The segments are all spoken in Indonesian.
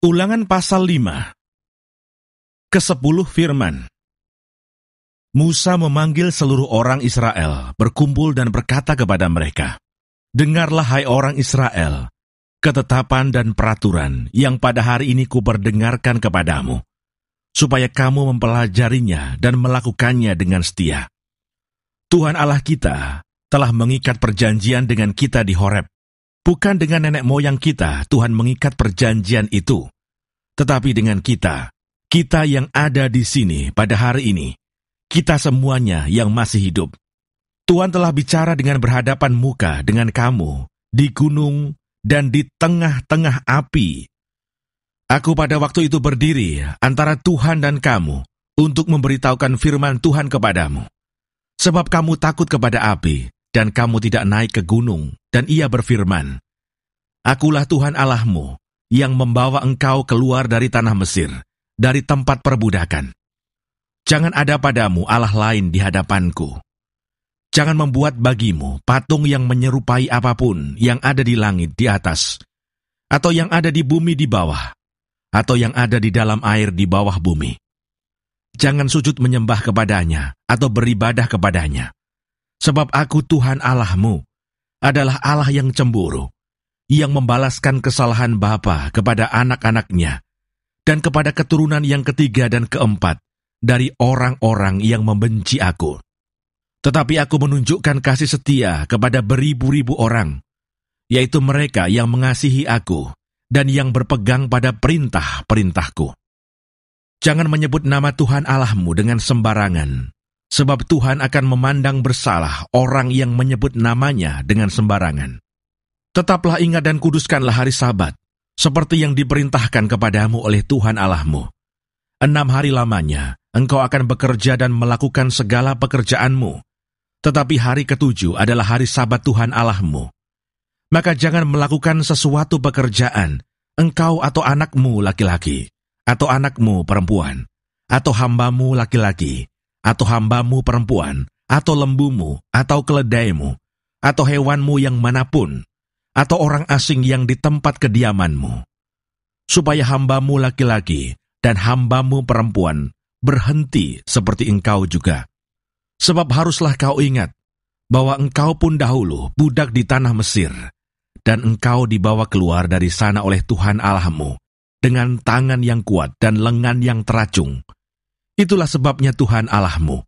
Ulangan pasal 5. Ke-10 firman. Musa memanggil seluruh orang Israel, berkumpul dan berkata kepada mereka, "Dengarlah hai orang Israel, ketetapan dan peraturan yang pada hari ini kuperdengarkan kepadamu, supaya kamu mempelajarinya dan melakukannya dengan setia. Tuhan Allah kita telah mengikat perjanjian dengan kita di Horeb. Bukan dengan nenek moyang kita Tuhan mengikat perjanjian itu, tetapi dengan kita yang ada di sini pada hari ini, kita semuanya yang masih hidup. Tuhan telah bicara dengan berhadapan muka dengan kamu di gunung dan di tengah-tengah api. Aku pada waktu itu berdiri antara Tuhan dan kamu untuk memberitahukan firman Tuhan kepadamu. Sebab kamu takut kepada api, dan kamu tidak naik ke gunung, dan ia berfirman, Akulah Tuhan Allahmu, yang membawa engkau keluar dari tanah Mesir, dari tempat perbudakan. Jangan ada padamu Allah lain di hadapanku. Jangan membuat bagimu patung yang menyerupai apapun yang ada di langit di atas, atau yang ada di bumi di bawah, atau yang ada di dalam air di bawah bumi. Jangan sujud menyembah kepadanya, atau beribadah kepadanya. Sebab aku Tuhan Allahmu, adalah Allah yang cemburu, yang membalaskan kesalahan bapa kepada anak-anaknya, dan kepada keturunan yang ketiga dan keempat, dari orang-orang yang membenci aku. Tetapi aku menunjukkan kasih setia kepada beribu-ribu orang, yaitu mereka yang mengasihi aku, dan yang berpegang pada perintah-perintahku. Jangan menyebut nama Tuhan Allahmu dengan sembarangan, sebab Tuhan akan memandang bersalah orang yang menyebut namanya dengan sembarangan. Tetaplah ingat dan kuduskanlah hari Sabat, seperti yang diperintahkan kepadamu oleh Tuhan Allahmu. 6 hari lamanya, engkau akan bekerja dan melakukan segala pekerjaanmu, tetapi hari ke-7 adalah hari Sabat Tuhan Allahmu. Maka jangan melakukan sesuatu pekerjaan, engkau atau anakmu laki-laki, atau anakmu perempuan, atau hambamu laki-laki, atau hambamu perempuan, atau lembumu, atau keledaimu, atau hewanmu yang manapun, atau orang asing yang di tempat kediamanmu, supaya hambamu laki-laki dan hambamu perempuan berhenti seperti engkau juga. Sebab haruslah kau ingat bahwa engkau pun dahulu budak di tanah Mesir, dan engkau dibawa keluar dari sana oleh Tuhan Allahmu, dengan tangan yang kuat dan lengan yang teracung. Itulah sebabnya Tuhan Allahmu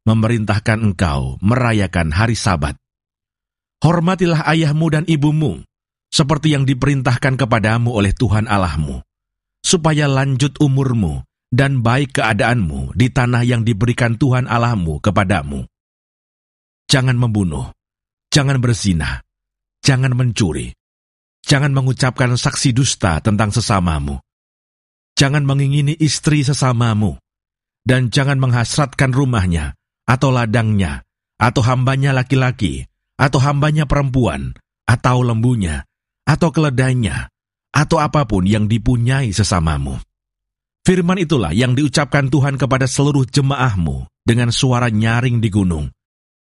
memerintahkan engkau merayakan hari Sabat. Hormatilah ayahmu dan ibumu, seperti yang diperintahkan kepadamu oleh Tuhan Allahmu, supaya lanjut umurmu dan baik keadaanmu di tanah yang diberikan Tuhan Allahmu kepadamu. Jangan membunuh, jangan berzina, jangan mencuri, jangan mengucapkan saksi dusta tentang sesamamu, jangan mengingini istri sesamamu, dan jangan menghasratkan rumahnya, atau ladangnya, atau hambanya laki-laki, atau hambanya perempuan, atau lembunya, atau keledainya, atau apapun yang dipunyai sesamamu. Firman itulah yang diucapkan Tuhan kepada seluruh jemaahmu dengan suara nyaring di gunung,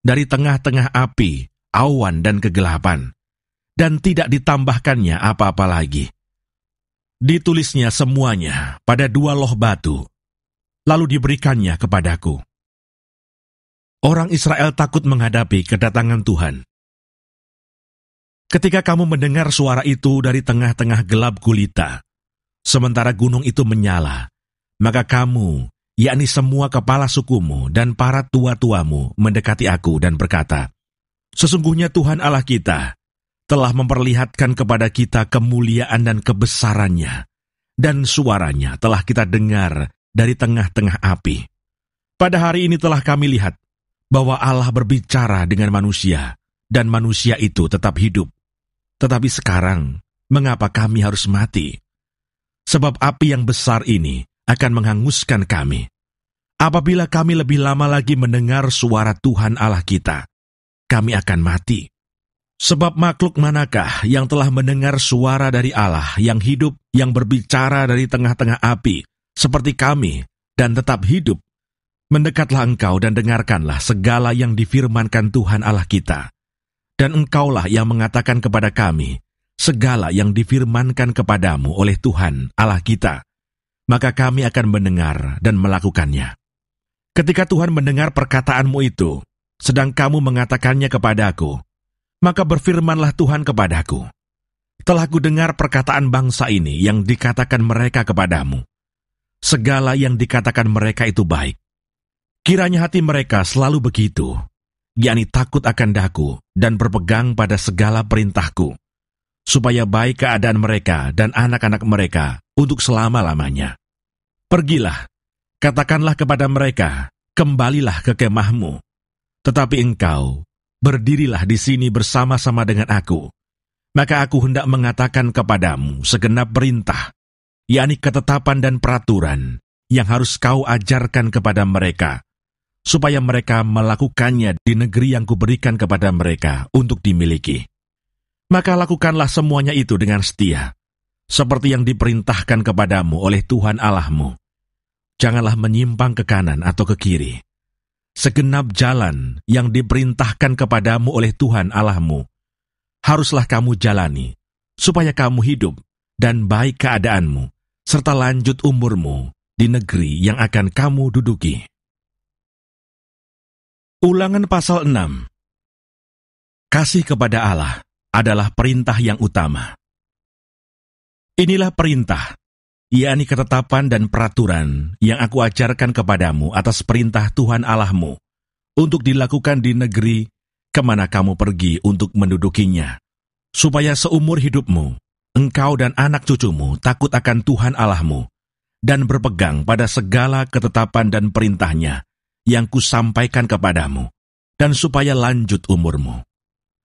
dari tengah-tengah api, awan dan kegelapan, dan tidak ditambahkannya apa-apa lagi. Ditulisnya semuanya pada 2 loh batu, lalu diberikannya kepadaku. Orang Israel takut menghadapi kedatangan Tuhan. Ketika kamu mendengar suara itu dari tengah-tengah gelap gulita, sementara gunung itu menyala, maka kamu, yakni semua kepala sukumu dan para tua-tuamu mendekati aku dan berkata, Sesungguhnya Tuhan Allah kita telah memperlihatkan kepada kita kemuliaan dan kebesarannya, dan suaranya telah kita dengar dari tengah-tengah api. Pada hari ini telah kami lihat bahwa Allah berbicara dengan manusia, dan manusia itu tetap hidup. Tetapi sekarang, mengapa kami harus mati? Sebab api yang besar ini akan menghanguskan kami. Apabila kami lebih lama lagi mendengar suara Tuhan Allah kita, kami akan mati. Sebab makhluk manakah yang telah mendengar suara dari Allah yang hidup, yang berbicara dari tengah-tengah api, seperti kami, dan tetap hidup? Mendekatlah engkau dan dengarkanlah segala yang difirmankan Tuhan Allah kita. Dan engkaulah yang mengatakan kepada kami, segala yang difirmankan kepadamu oleh Tuhan Allah kita, maka kami akan mendengar dan melakukannya. Ketika Tuhan mendengar perkataanmu itu, sedang kamu mengatakannya kepadaku, maka berfirmanlah Tuhan kepadaku, telah kudengar perkataan bangsa ini yang dikatakan mereka kepadamu. Segala yang dikatakan mereka itu baik. Kiranya hati mereka selalu begitu, yakni takut akan daku dan berpegang pada segala perintahku, supaya baik keadaan mereka dan anak-anak mereka untuk selama-lamanya. Pergilah, katakanlah kepada mereka, kembalilah ke kemahmu. Tetapi engkau, berdirilah di sini bersama-sama dengan aku. Maka aku hendak mengatakan kepadamu segenap perintah, yakni ketetapan dan peraturan yang harus kau ajarkan kepada mereka, supaya mereka melakukannya di negeri yang kuberikan kepada mereka untuk dimiliki. Maka lakukanlah semuanya itu dengan setia, seperti yang diperintahkan kepadamu oleh Tuhan Allahmu. Janganlah menyimpang ke kanan atau ke kiri. Segenap jalan yang diperintahkan kepadamu oleh Tuhan Allahmu, haruslah kamu jalani, supaya kamu hidup dan baik keadaanmu, serta lanjut umurmu di negeri yang akan kamu duduki. Ulangan pasal 6. Kasih kepada Allah adalah perintah yang utama. Inilah perintah, yakni ketetapan dan peraturan yang aku ajarkan kepadamu atas perintah Tuhan Allahmu, untuk dilakukan di negeri kemana kamu pergi untuk mendudukinya, supaya seumur hidupmu, engkau dan anak cucumu takut akan Tuhan Allahmu, dan berpegang pada segala ketetapan dan perintahnya yang kusampaikan kepadamu, dan supaya lanjut umurmu.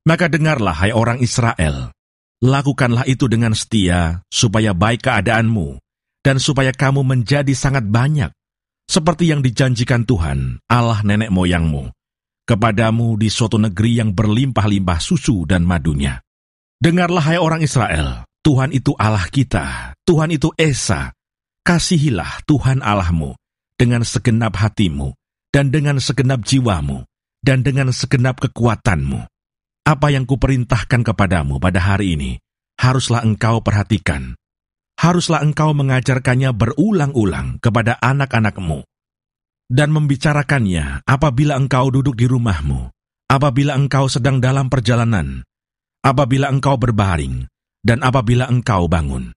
Maka dengarlah, hai orang Israel, lakukanlah itu dengan setia, supaya baik keadaanmu, dan supaya kamu menjadi sangat banyak, seperti yang dijanjikan Tuhan, Allah nenek moyangmu, kepadamu di suatu negeri yang berlimpah-limpah susu dan madunya. Dengarlah, hai orang Israel, Tuhan itu Allah kita, Tuhan itu Esa. Kasihilah Tuhan Allahmu dengan segenap hatimu, dan dengan segenap jiwamu, dan dengan segenap kekuatanmu. Apa yang kuperintahkan kepadamu pada hari ini, haruslah engkau perhatikan. Haruslah engkau mengajarkannya berulang-ulang kepada anak-anakmu, dan membicarakannya apabila engkau duduk di rumahmu, apabila engkau sedang dalam perjalanan, apabila engkau berbaring, dan apabila engkau bangun.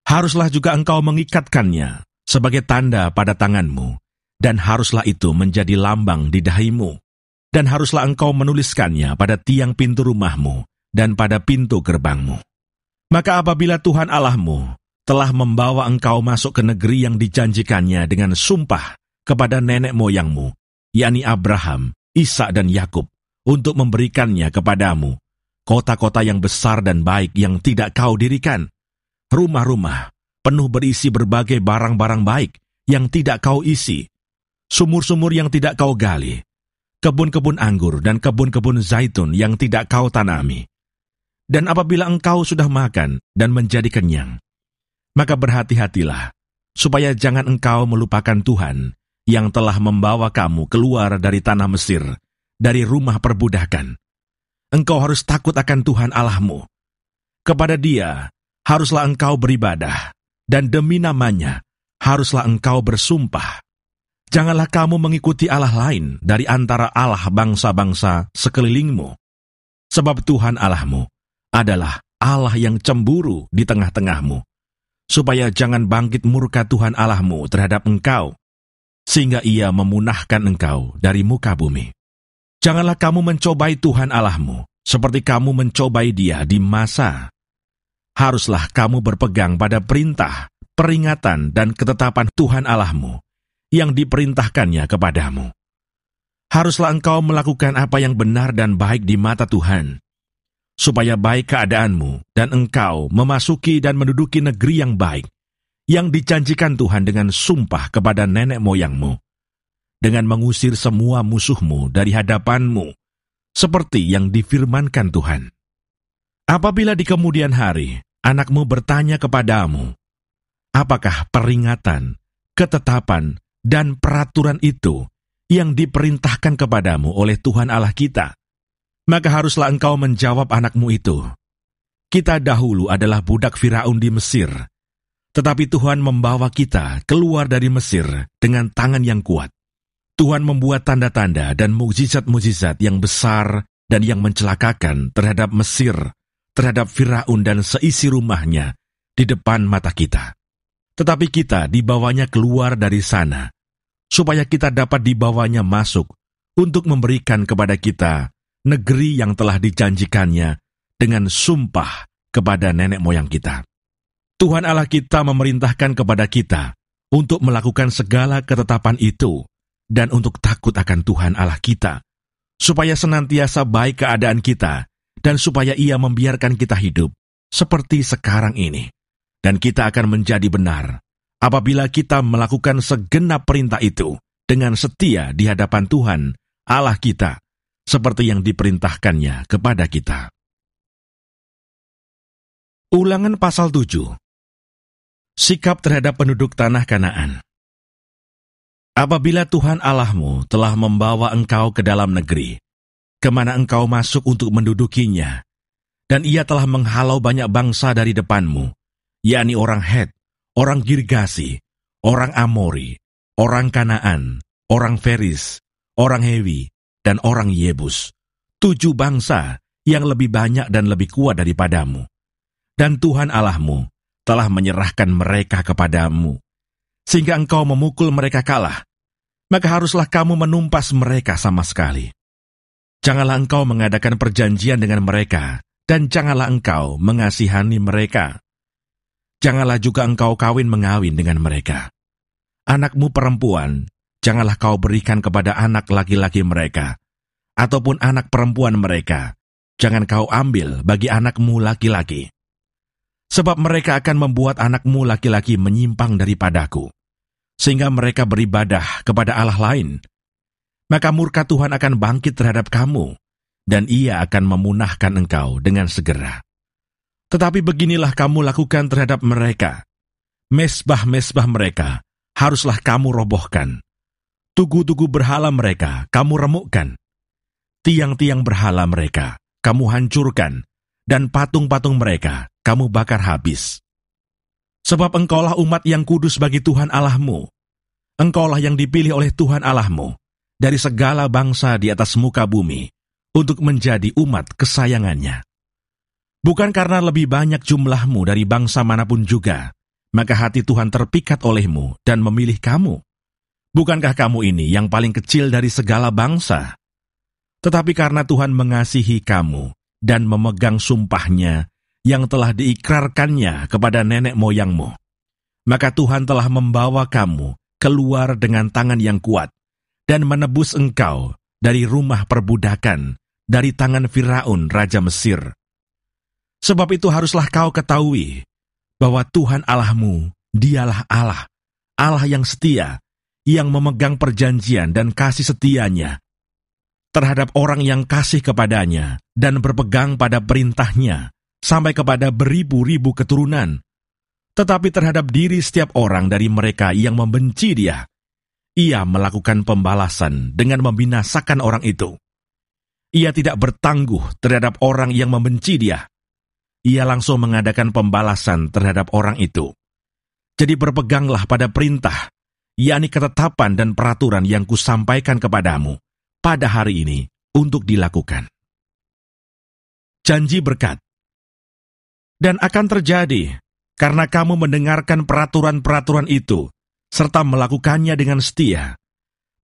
Haruslah juga engkau mengikatkannya sebagai tanda pada tanganmu, dan haruslah itu menjadi lambang di dahimu, dan haruslah engkau menuliskannya pada tiang pintu rumahmu dan pada pintu gerbangmu. Maka apabila Tuhan Allahmu telah membawa engkau masuk ke negeri yang dijanjikannya dengan sumpah kepada nenek moyangmu, yakni Abraham, Ishak dan Yakub, untuk memberikannya kepadamu, kota-kota yang besar dan baik yang tidak kau dirikan, rumah-rumah penuh berisi berbagai barang-barang baik yang tidak kau isi, sumur-sumur yang tidak kau gali, kebun-kebun anggur dan kebun-kebun zaitun yang tidak kau tanami. Dan apabila engkau sudah makan dan menjadi kenyang, maka berhati-hatilah, supaya jangan engkau melupakan Tuhan yang telah membawa kamu keluar dari tanah Mesir, dari rumah perbudakan. Engkau harus takut akan Tuhan Allahmu. Kepada Dia haruslah engkau beribadah, dan demi namanya haruslah engkau bersumpah. Janganlah kamu mengikuti Allah lain dari antara Allah bangsa-bangsa sekelilingmu, sebab Tuhan Allahmu adalah Allah yang cemburu di tengah-tengahmu, supaya jangan bangkit murka Tuhan Allahmu terhadap engkau, sehingga Ia memunahkan engkau dari muka bumi. Janganlah kamu mencobai Tuhan Allahmu, seperti kamu mencobai Dia di masa. Haruslah kamu berpegang pada perintah, peringatan, dan ketetapan Tuhan Allahmu, yang diperintahkannya kepadamu. Haruslah engkau melakukan apa yang benar dan baik di mata Tuhan, supaya baik keadaanmu dan engkau memasuki dan menduduki negeri yang baik, yang dijanjikan Tuhan dengan sumpah kepada nenek moyangmu, dengan mengusir semua musuhmu dari hadapanmu, seperti yang difirmankan Tuhan. Apabila di kemudian hari anakmu bertanya kepadamu, apakah peringatan, ketetapan, dan peraturan itu yang diperintahkan kepadamu oleh Tuhan Allah kita, maka haruslah engkau menjawab anakmu itu, Kita dahulu adalah budak Firaun di Mesir, tetapi Tuhan membawa kita keluar dari Mesir dengan tangan yang kuat. Tuhan membuat tanda-tanda dan mukjizat-mukjizat yang besar dan yang mencelakakan terhadap Mesir, terhadap Firaun dan seisi rumahnya di depan mata kita. Tetapi kita dibawanya keluar dari sana, supaya kita dapat dibawanya masuk untuk memberikan kepada kita negeri yang telah dijanjikannya dengan sumpah kepada nenek moyang kita. Tuhan Allah kita memerintahkan kepada kita untuk melakukan segala ketetapan itu dan untuk takut akan Tuhan Allah kita, supaya senantiasa baik keadaan kita dan supaya Ia membiarkan kita hidup seperti sekarang ini. Dan kita akan menjadi benar apabila kita melakukan segenap perintah itu dengan setia di hadapan Tuhan Allah kita, seperti yang diperintahkannya kepada kita. Ulangan pasal 7. Sikap terhadap penduduk tanah Kanaan. Apabila Tuhan Allahmu telah membawa engkau ke dalam negeri, kemana engkau masuk untuk mendudukinya, dan Ia telah menghalau banyak bangsa dari depanmu, yakni orang Het, orang Girgasi, orang Amori, orang Kanaan, orang Feris, orang Hewi, dan orang Yebus, 7 bangsa yang lebih banyak dan lebih kuat daripadamu. Dan Tuhan Allahmu telah menyerahkan mereka kepadamu, sehingga engkau memukul mereka kalah, maka haruslah kamu menumpas mereka sama sekali. Janganlah engkau mengadakan perjanjian dengan mereka, dan janganlah engkau mengasihani mereka. Janganlah juga engkau kawin-mengawin dengan mereka. Anakmu perempuan, janganlah kau berikan kepada anak laki-laki mereka, ataupun anak perempuan mereka, jangan kau ambil bagi anakmu laki-laki. Sebab mereka akan membuat anakmu laki-laki menyimpang daripadaku, sehingga mereka beribadah kepada Allah lain. Maka murka Tuhan akan bangkit terhadap kamu, dan Ia akan memunahkan engkau dengan segera. Tetapi beginilah kamu lakukan terhadap mereka. Mesbah-mesbah mereka haruslah kamu robohkan. Tugu-tugu berhala mereka kamu remukkan. Tiang-tiang berhala mereka kamu hancurkan, dan patung-patung mereka kamu bakar habis. Sebab engkaulah umat yang kudus bagi Tuhan Allahmu. Engkaulah yang dipilih oleh Tuhan Allahmu dari segala bangsa di atas muka bumi untuk menjadi umat kesayangannya. Bukan karena lebih banyak jumlahmu dari bangsa manapun juga, maka hati Tuhan terpikat olehmu dan memilih kamu. Bukankah kamu ini yang paling kecil dari segala bangsa? Tetapi karena Tuhan mengasihi kamu dan memegang sumpahnya yang telah diikrarkannya kepada nenek moyangmu, maka Tuhan telah membawa kamu keluar dengan tangan yang kuat dan menebus engkau dari rumah perbudakan, dari tangan Firaun Raja Mesir. Sebab itu haruslah kau ketahui bahwa Tuhan Allahmu, Dialah Allah, Allah yang setia, yang memegang perjanjian dan kasih setianya terhadap orang yang kasih kepadanya dan berpegang pada perintahnya sampai kepada beribu-ribu keturunan. Tetapi terhadap diri setiap orang dari mereka yang membenci Dia, Ia melakukan pembalasan dengan membinasakan orang itu. Ia tidak bertangguh terhadap orang yang membenci Dia. Ia langsung mengadakan pembalasan terhadap orang itu. Jadi berpeganglah pada perintah, yakni ketetapan dan peraturan yang kusampaikan kepadamu pada hari ini untuk dilakukan. Janji berkat. Dan akan terjadi, karena kamu mendengarkan peraturan-peraturan itu, serta melakukannya dengan setia,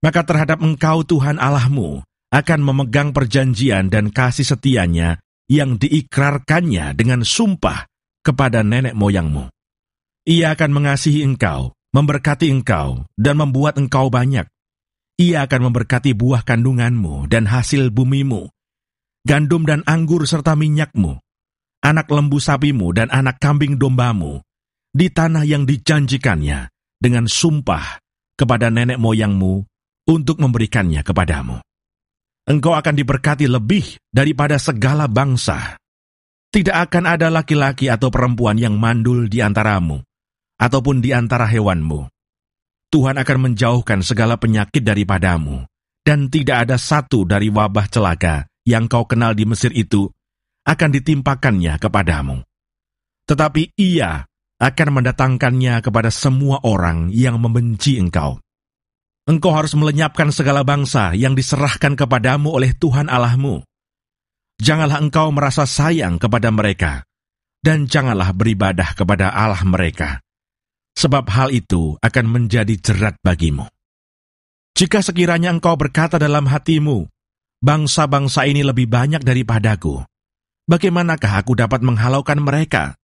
maka terhadap engkau Tuhan Allahmu akan memegang perjanjian dan kasih setianya yang diikrarkannya dengan sumpah kepada nenek moyangmu. Ia akan mengasihi engkau, memberkati engkau, dan membuat engkau banyak. Ia akan memberkati buah kandunganmu dan hasil bumimu, gandum dan anggur serta minyakmu, anak lembu sapimu dan anak kambing dombamu, di tanah yang dijanjikannya dengan sumpah kepada nenek moyangmu untuk memberikannya kepadamu. Engkau akan diberkati lebih daripada segala bangsa. Tidak akan ada laki-laki atau perempuan yang mandul di antaramu, ataupun di antara hewanmu. Tuhan akan menjauhkan segala penyakit daripadamu, dan tidak ada satu dari wabah celaka yang kau kenal di Mesir itu akan ditimpakannya kepadamu. Tetapi Ia akan mendatangkannya kepada semua orang yang membenci engkau. Engkau harus melenyapkan segala bangsa yang diserahkan kepadamu oleh Tuhan Allahmu. Janganlah engkau merasa sayang kepada mereka, dan janganlah beribadah kepada Allah mereka, sebab hal itu akan menjadi jerat bagimu. Jika sekiranya engkau berkata dalam hatimu, bangsa-bangsa ini lebih banyak daripadaku, bagaimanakah aku dapat menghalaukan mereka?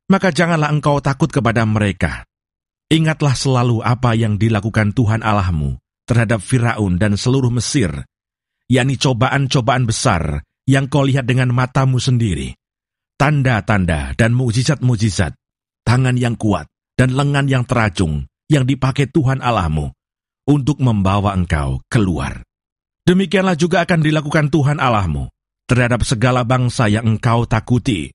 Maka janganlah engkau takut kepada mereka. Ingatlah selalu apa yang dilakukan Tuhan Allahmu terhadap Firaun dan seluruh Mesir, yakni cobaan-cobaan besar yang kau lihat dengan matamu sendiri, tanda-tanda dan mukjizat-mukjizat, tangan yang kuat dan lengan yang teracung yang dipakai Tuhan Allahmu untuk membawa engkau keluar. Demikianlah juga akan dilakukan Tuhan Allahmu terhadap segala bangsa yang engkau takuti.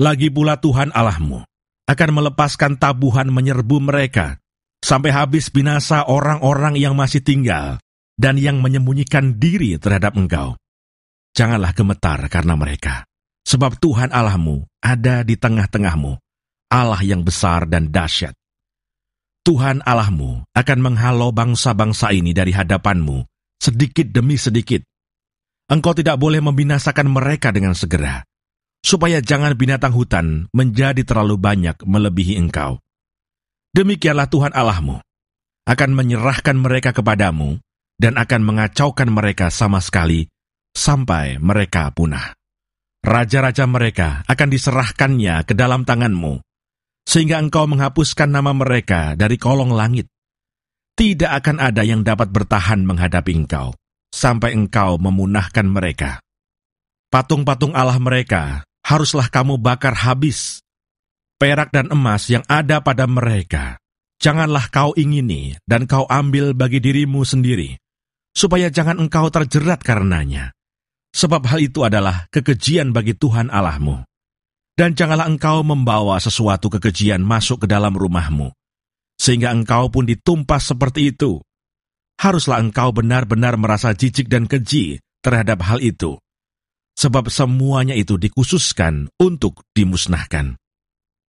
Lagi pula Tuhan Allahmu akan melepaskan tabuhan menyerbu mereka, sampai habis binasa orang-orang yang masih tinggal dan yang menyembunyikan diri terhadap engkau. Janganlah gemetar karena mereka, sebab Tuhan Allahmu ada di tengah-tengahmu, Allah yang besar dan dahsyat. Tuhan Allahmu akan menghalau bangsa-bangsa ini dari hadapanmu, sedikit demi sedikit. Engkau tidak boleh membinasakan mereka dengan segera, supaya jangan binatang hutan menjadi terlalu banyak melebihi engkau. Demikianlah Tuhan Allahmu akan menyerahkan mereka kepadamu dan akan mengacaukan mereka sama sekali sampai mereka punah. Raja-raja mereka akan diserahkannya ke dalam tanganmu, sehingga engkau menghapuskan nama mereka dari kolong langit. Tidak akan ada yang dapat bertahan menghadapi engkau, sampai engkau memunahkan mereka. Patung-patung Allah mereka haruslah kamu bakar habis. Perak dan emas yang ada pada mereka, janganlah kau ingini dan kau ambil bagi dirimu sendiri, supaya jangan engkau terjerat karenanya. Sebab hal itu adalah kekejian bagi Tuhan Allahmu. Dan janganlah engkau membawa sesuatu kekejian masuk ke dalam rumahmu, sehingga engkau pun ditumpas seperti itu. Haruslah engkau benar-benar merasa jijik dan keji terhadap hal itu, sebab semuanya itu dikhususkan untuk dimusnahkan.